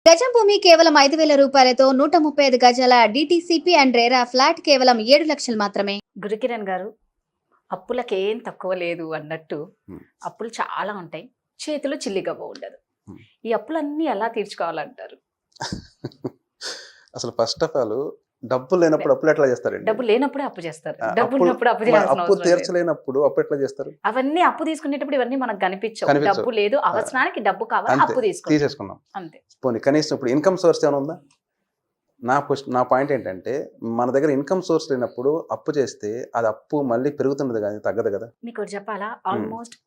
గజం భూమి కేవలం 5,000 రూపాయలతో 135 గజాల డిటిసిపి అండ్ రేరా ఫ్లాట్ కేవలం 7 లక్షలు మాత్రమే. గురుకిరణ్ గారు, అప్పులకేం తక్కువ లేదు అన్నట్టు అప్పులు చాలా ఉంటాయి, చేతిలో చిల్లిగవ్వ ఉండదు. ఈ అప్పులన్నీ ఎలా తీర్చుకోవాలంటారు? అసలు ఫస్ట్ ఆఫ్ ఆల్ డబ్బు లేనప్పుడు అప్పులు ఎట్లా చేస్తారండి? డబ్బు లేనప్పుడే అప్పు చేస్తారు, డబ్బు ఉన్నప్పుడు అప్పు చేయాల్సిన అప్పు అవసరం లేదు. తీర్చలేనప్పుడు అప్పు ఎట్లా చేస్తారు? అవన్నీ అప్పు తీసుకునేటప్పుడు ఇవన్నీ మనకు కనిపించవు. డబ్బు లేదు, అవసరానికి డబ్బు కావాలి, అప్పు తీసేసుకున్నాం అంతే. పోనీ కనీసం ఇప్పుడు ఇన్కమ్ సోర్స్ ఏమైనా ఉందా? నా పాయింట్ ఏంటంటే, మన దగ్గర ఇన్కమ్ సోర్స్ లేనప్పుడు అప్పు చేస్తే అది అప్పు మళ్ళీ పెరుగుతున్నది కానీ తగ్గదు కదా. మీకు ఒకటి చెప్పాలా, ఆల్మోస్ట్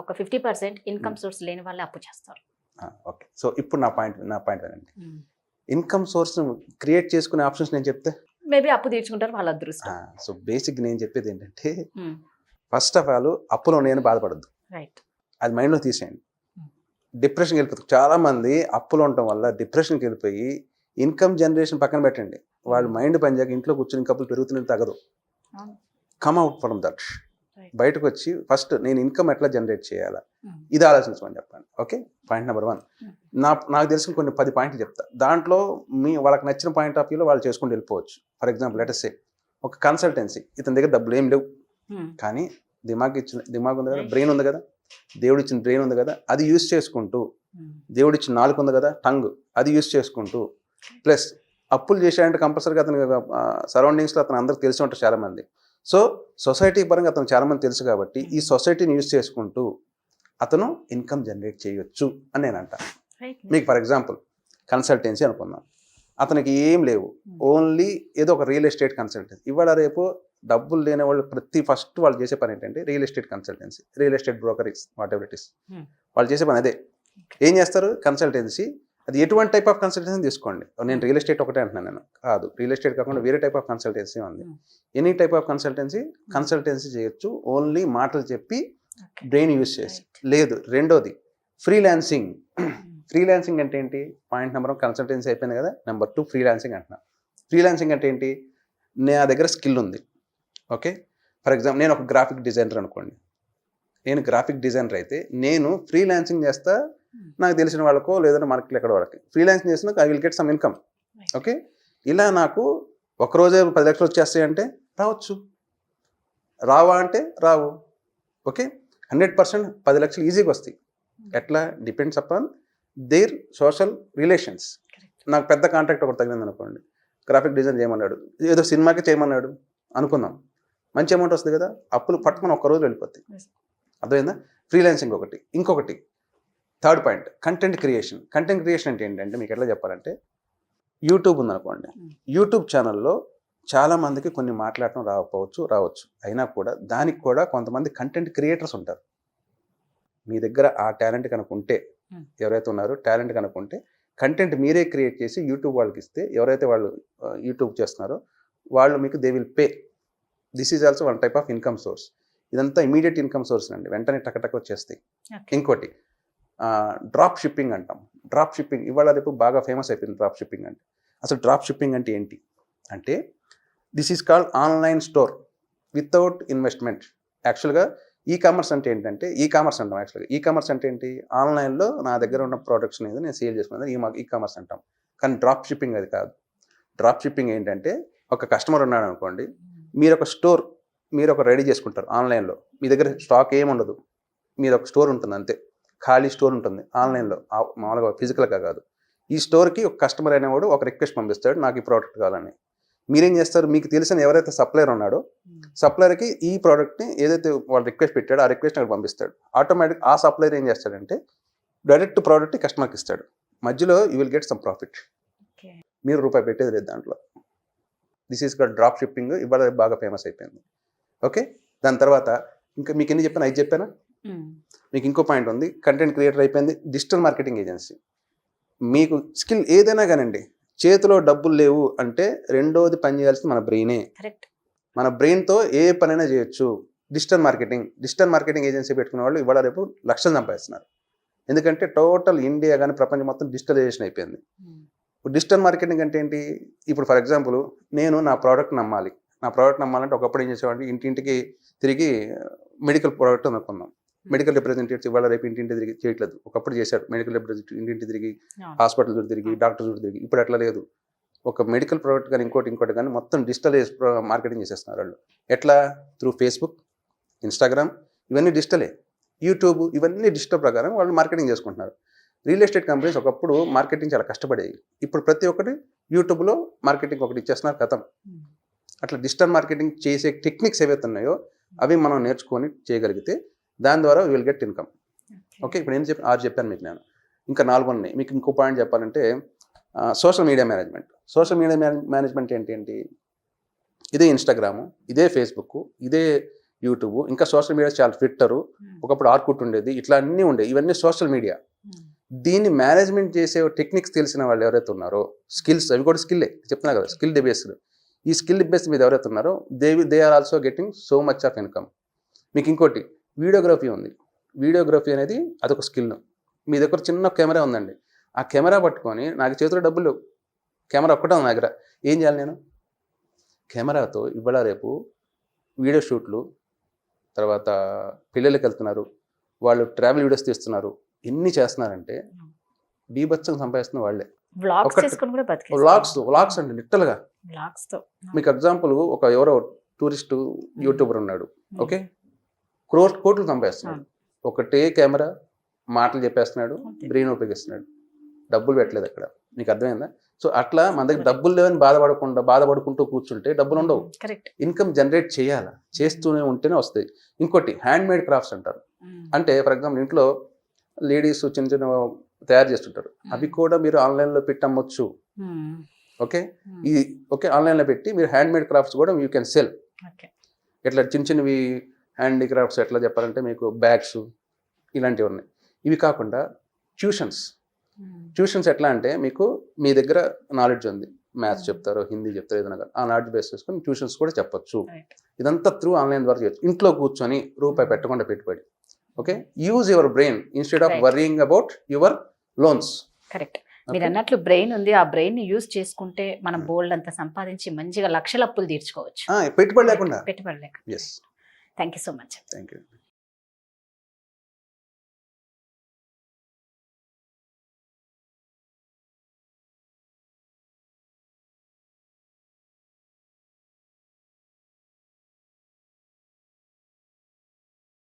ఒక 50% ఇన్కమ్ సోర్స్ లేని వాళ్ళే అప్పు చేస్తారు. ఓకే, సో ఇప్పుడు నా పాయింట్ ఏంటంటే, ఇన్కమ్ సోర్స్ క్రియేట్ చేసుకునే ఆప్షన్స్ నేను చెప్తే మేబీ అప్పు తీర్చుకుంటారు, వాళ్ళ అదృష్టం. సో బేసిక్ నేను చెప్పేది ఏంటంటే, ఫస్ట్ ఆఫ్ ఆల్ అప్పులో నేను బాధపడద్దు, రైట్, అది మైండ్లో తీసేయండి. డిప్రెషన్కి వెళ్ళిపోతుంది చాలా మంది. అప్పులు ఉండటం వల్ల డిప్రెషన్కి వెళ్ళిపోయి ఇన్కమ్ జనరేషన్ పక్కన పెట్టండి, వాళ్ళు మైండ్ పనిచేయక ఇంట్లో కూర్చుని కప్పులు పెరుగుతున్నది తగదు. కమ్ అవుట్ ఫ్రమ్ దట్, బయటకు వచ్చి ఫస్ట్ నేను ఇన్కమ్ ఎట్లా జనరేట్ చేయాలా ఇది ఆలోచించమని చెప్పండి. Okay, point number 1. నాకు తెలిసిన కొన్ని 10 పాయింట్లు చెప్తా. దాంట్లో వాళ్ళకి నచ్చిన పాయింట్ ఆఫ్ వ్యూలో వాళ్ళు చేసుకుంటూ వెళ్ళిపోవచ్చు. ఫర్ ఎగ్జాంపుల్ లెట్ అస్ సే ఒక కన్సల్టెన్సీ, ఇతని దగ్గర డబ్బులు ఏం లేవు కానీ దిమాగ్ ఉంది కదా, బ్రెయిన్ ఉంది కదా, దేవుడు ఇచ్చిన బ్రెయిన్ ఉంది కదా, అది యూజ్ చేసుకుంటూ, దేవుడు ఇచ్చిన నాలుక ఉంది కదా, టంగ్, అది యూజ్ చేసుకుంటూ, ప్లస్ అప్పులు చేశాడంటే కంపల్సరీగా అతని సరౌండింగ్స్లో అతను అందరికి తెలిసి ఉంటారు చాలా మంది. సో సొసైటీ పరంగా అతను చాలా మంది తెలుసు కాబట్టి ఈ సొసైటీని యూజ్ చేసుకుంటూ అతను ఇన్కమ్ జనరేట్ చేయొచ్చు అని నేను అంటాను. మీకు ఫర్ ఎగ్జాంపుల్ కన్సల్టెన్సీ అనుకుందాం, అతనికి ఏం లేవు, ఓన్లీ ఏదో ఒక రియల్ ఎస్టేట్ కన్సల్టెన్సీ. ఇవాళ రేపు డబ్బులు లేని వాళ్ళు ఫస్ట్ వాళ్ళు చేసే పని ఏంటంటే real estate consultancy, real estate brokeries, whatever it is. వాళ్ళు చేసే పని అదే. ఏం చేస్తారు? కన్సల్టెన్సీ. అది ఎటువంటి టైప్ ఆఫ్ కన్సల్టెన్సీ తీసుకోండి, నేను రియల్ ఎస్టేట్ ఒకటే అంటున్నాను, నేను కాదు, రియల్ ఎస్టేట్ కాకుండా వేరే టైప్ ఆఫ్ కన్సల్టెన్సీ ఉంది. ఎనీ టైప్ ఆఫ్ కన్సల్టెన్సీ చేయొచ్చు, ఓన్లీ మాటలు చెప్పి బ్రెయిన్ యూజ్ చేసి. లేదు, రెండోది ఫ్రీలాన్సింగ్. ఫ్రీలాన్సింగ్ అంటే ఏంటి? పాయింట్ నెంబర్ 1 కన్సల్టెన్సీ అయిపోయింది కదా, నెంబర్ 2 ఫ్రీలాన్సింగ్ అంటున్నా. ఫ్రీలాన్సింగ్ అంటే ఏంటి? నా దగ్గర స్కిల్ ఉంది, ఓకే, ఫర్ ఎగ్జాంపుల్ నేను ఒక గ్రాఫిక్ డిజైనర్ అనుకోండి, నేను గ్రాఫిక్ డిజైనర్ అయితే నేను ఫ్రీలాన్సింగ్ చేస్తా, నాకు తెలిసిన వాళ్ళకో లేదంటే మార్కెట్లో ఎక్కడ వాళ్ళకి ఫ్రీలాన్సింగ్ చేసినాక I will get some income. Okay, ఇలా నాకు ఒకరోజే 10 లక్షలు వచ్చేస్తాయి అంటే రావచ్చు, రావా అంటే రావు. ఓకే, 100% 10 లక్షలు ఈజీగా వస్తాయి. ఎట్లా? Depends upon there social relations. నాకు పెద్ద కాంట్రాక్ట్ ఒకటి తగిలింది అనుకోండి, గ్రాఫిక్ డిజైన్ చేయమన్నాడు, ఏదో సినిమాకి చేయమన్నాడు అనుకుందాం, మంచి అమౌంట్ వస్తుంది కదా, అప్పులు పట్టుకొని ఒక్కరోజు వెళ్ళిపోతాయి. అర్థమైందా? ఫ్రీలాన్సింగ్ ఒకటి. ఇంకొకటి third point, content creation. Content creation అంటే ఏంటంటే, మీకు ఎట్లా చెప్పాలంటే, యూట్యూబ్ ఉందనుకోండి, యూట్యూబ్ ఛానల్లో చాలామందికి కొన్ని మాట్లాడటం రావచ్చు, అయినా కూడా దానికి కూడా కొంతమంది కంటెంట్ క్రియేటర్స్ ఉంటారు. మీ దగ్గర ఆ టాలెంట్ కనుక ఉంటే, ఎవరైతే ఉన్నారో టాలెంట్ కనుక ఉంటే కంటెంట్ మీరే క్రియేట్ చేసి యూట్యూబ్ వాళ్ళకి ఇస్తే, ఎవరైతే వాళ్ళు యూట్యూబ్ చేస్తున్నారో వాళ్ళు మీకు they will pay. This is also 1 type of income source. ఇదంతా ఇమీడియట్ ఇన్కమ్ సోర్స్ అండి, వెంటనే టక్ వచ్చేస్తాయి. ఇంకోటి డ్రాప్ షిప్పింగ్ అంటాం. డ్రాప్ షిప్పింగ్ ఇవాళ రేపు బాగా ఫేమస్ అయిపోయింది. డ్రాప్ షిప్పింగ్ అంటే, అసలు డ్రాప్ షిప్పింగ్ అంటే ఏంటి అంటే, this is called online store without investment. యాక్చువల్గా ఈ కామర్స్ అంటే ఏంటంటే, ఈ కామర్స్ అంటాం. యాక్చువల్గా ఈ కామర్స్ అంటే ఏంటి? ఆన్లైన్లో నా దగ్గర ఉన్న ప్రోడక్ట్స్ అనేది నేను సేల్ చేసుకునేది ఈ కామర్స్ అంటాం. కానీ డ్రాప్ షిప్పింగ్ అది కాదు. డ్రాప్ షిప్పింగ్ ఏంటంటే, ఒక కస్టమర్ ఉన్నాడు అనుకోండి, మీరు ఒక స్టోర్ మీరు ఒక రెడీ చేసుకుంటారు ఆన్లైన్లో, మీ దగ్గర స్టాక్ ఏముండదు, మీరు ఒక స్టోర్ ఉంటుంది అంతే, ఖాళీ స్టోర్ ఉంటుంది ఆన్లైన్లో, మామూలుగా ఫిజికల్గా కాదు. ఈ స్టోర్కి ఒక కస్టమర్ అనేవాడు ఒక రిక్వెస్ట్ పంపిస్తాడు, నాకు ఈ ప్రోడక్ట్ కావాలని. మీరేం చేస్తారు? మీకు తెలిసిన ఎవరైతే సప్లయర్ ఉన్నాడో సప్లయర్కి ఈ ప్రోడక్ట్ని ఏదైతే వాళ్ళు రిక్వెస్ట్ పెట్టాడో ఆ రిక్వెస్ట్ అక్కడ పంపిస్తాడు. ఆటోమేటిక్ ఆ సప్లయర్ ఏం చేస్తాడంటే డైరెక్ట్ ప్రోడక్ట్ కస్టమర్కి ఇస్తాడు. మధ్యలో you will get some profit. మీరు రూపాయి పెట్టేది లేదు దాంట్లో. This is called drop shipping. ఇవాళ బాగా ఫేమస్ అయిపోయింది. ఓకే, దాని తర్వాత ఇంకా మీకు ఎన్ని చెప్పాను? 5 చెప్పానా? మీకు ఇంకో పాయింట్ ఉంది, కంటెంట్ క్రియేటర్ అయిపోయింది. Digital marketing agency. మీకు స్కిల్ ఏదైనా కానండి, చేతిలో డబ్బులు లేవు అంటే రెండోది పని చేయాల్సింది మన బ్రెయినే. మన బ్రెయిన్తో ఏ పనైనా చేయొచ్చు. డిజిటల్ మార్కెటింగ్ ఏజెన్సీ పెట్టుకున్న వాళ్ళు ఇవాళ రేపు లక్షలు సంపాదిస్తున్నారు. ఎందుకంటే టోటల్ ఇండియా కానీ ప్రపంచం మొత్తం డిజిటలైజేషన్ అయిపోయింది. డిజిటల్ మార్కెటింగ్ అంటే ఏంటి? ఇప్పుడు ఫర్ ఎగ్జాంపుల్ నేను నా ప్రోడక్ట్ నమ్మాలంటే ఒకప్పుడు ఏం చేసేవాడిని, ఇంటింటికి తిరిగి మెడికల్ ప్రోడక్ట్ అనుకుందాం, మెడికల్ రిప్రజెంటేటివ్స్ ఇవాళ రేపు ఇంటింటి తిరిగి చేయట్లేదు. ఒకప్పుడు చేశాడు, మెడికల్ రిప్రజెంటేటివ్ ఇంటింటి తిరిగి అవును. హాస్పిటల్ చుట్టూ తిరిగి డాక్టర్ చుట్టూ తిరిగి. ఇప్పుడు అట్లా లేదు. ఒక మెడికల్ ప్రోడక్ట్ కానీ ఇంకోటి కానీ మొత్తం డిజిటల్ మార్కెటింగ్ చేసేస్తున్నారు వాళ్ళు. ఎట్లా? త్రూ ఫేస్బుక్, ఇన్స్టాగ్రామ్, ఇవన్నీ డిజిటలే. యూట్యూబ్, ఇవన్నీ డిజిటల్ ప్రకారం వాళ్ళు మార్కెటింగ్ చేసుకుంటున్నారు. రియల్ ఎస్టేట్ కంపెనీస్ ఒకప్పుడు మార్కెటింగ్ చాలా కష్టపడేవి. ఇప్పుడు ప్రతి ఒక్కటి యూట్యూబ్లో మార్కెటింగ్ ఒకటి ఇచ్చేస్తున్నారు, కథం. అట్లా డిజిటల్ మార్కెటింగ్ చేసే టెక్నిక్స్ ఏవైతే ఉన్నాయో అవి మనం నేర్చుకొని చేయగలిగితే దాని ద్వారా విల్ గెట్ ఇన్కమ్. ఓకే, ఇప్పుడు నేను 6 చెప్పాను మీకు నేను. ఇంకా 4 ఉన్నాయి. మీకు ఇంకో పాయింట్ చెప్పాలంటే social media management. Social media management ఏంటి? ఇదే ఇన్స్టాగ్రాము, ఇదే ఫేస్బుక్, ఇదే యూట్యూబ్, ఇంకా సోషల్ మీడియా చాలా ట్విట్టరు, ఒకప్పుడు ఆర్కుట్ ఉండేది, ఇట్లా అన్నీ ఉండేవి. ఇవన్నీ సోషల్ మీడియా. దీన్ని మేనేజ్మెంట్ చేసే టెక్నిక్స్ తెలిసిన వాళ్ళు ఎవరైతే ఉన్నారో, స్కిల్స్, అవి కూడా స్కిల్లే చెప్తున్నా కదా, స్కిల్ బేస్డ్. ఈ స్కిల్ బేస్ మీద ఎవరైతే ఉన్నారో they are also getting so much of income. మీకు ఇంకోటి వీడియోగ్రఫీ ఉంది. వీడియోగ్రఫీ అనేది అదొక స్కిల్. మీ దగ్గర చిన్న కెమెరా ఉందండి, ఆ కెమెరా పట్టుకొని, నాకు చేతిలో డబ్బులు లేవు, కెమెరా ఒక్కటే ఉంది నా దగ్గర, ఏం చేయాలి నేను? కెమెరాతో ఇవాళ రేపు వీడియో షూట్లు, తర్వాత పిల్లలకి వెళ్తున్నారు, వాళ్ళు ట్రావెల్ వీడియోస్ తీస్తున్నారు, ఎన్ని చేస్తున్నారంటే బీభత్సం సంపాదిస్తున్న వాళ్ళే. వ్లాగ్స్ అండి, లిటరల్గా. మీకు ఎగ్జాంపుల్, ఎవరో టూరిస్ట్ యూట్యూబర్ ఉన్నాడు, ఓకే, కోట్లు సంపాదిస్తున్నాడు. ఒకటే కెమెరా, మాటలు చెప్పేస్తున్నాడు, బ్రెయిన్ ఉపయోగిస్తున్నాడు, డబ్బులు పెట్టలేదు అక్కడ. నీకు అర్థమైందా? సో అట్లా మన దగ్గర డబ్బులు లేవని బాధపడుకుంటూ కూర్చుంటే డబ్బులు ఉండవు. ఇన్కమ్ జనరేట్ చేయాలి, చేస్తూనే ఉంటేనే వస్తాయి. ఇంకోటి హ్యాండ్ మేడ్ క్రాఫ్ట్స్ అంటారు. అంటే ఫర్ ఎగ్జాంపుల్ ఇంట్లో లేడీస్ చిన్న చిన్న తయారు చేస్తుంటారు, అవి కూడా మీరు ఆన్లైన్లో పెట్టి అమ్మొచ్చు. ఓకే, ఆన్లైన్లో పెట్టి మీరు హ్యాండ్ మేడ్ క్రాఫ్ట్స్ కూడా యూ కెన్ సెల్. ఇట్లా చిన్నవి హ్యాండీక్రాఫ్ట్స్ ఎట్లా చెప్పాలంటే మీకు బ్యాగ్స్ ఇలాంటివి ఉన్నాయి. ఇవి కాకుండా ట్యూషన్స్ ఎట్లా అంటే మీకు మీ దగ్గర నాలెడ్జ్ ఉంది, మ్యాథ్స్ చెప్తారు, హిందీ చెప్తారు, ఏదైనా ఆ నాలెడ్జ్ బేస్ చేసుకొని ట్యూషన్స్ కూడా చెప్పొచ్చు. ఇదంతా త్రూ ఆన్లైన్ ద్వారా చేయొచ్చు, ఇంట్లో కూర్చొని రూపాయి పెట్టకుండా పెట్టుబడి. Okay, use your brain instead of worrying about your loans. Correct, మీరు అన్నట్లు బ్రెయిన్ ఉంది, ఆ బ్రెయిన్ ని యూజ్ చేసుకుంటే మనం బోల్డ్ అంతా సంపాదించి మంచిగా లక్షల అప్పులు తీర్చుకోవచ్చు, పెట్టుబడి లేకుండా. Thank you so much. Thank you.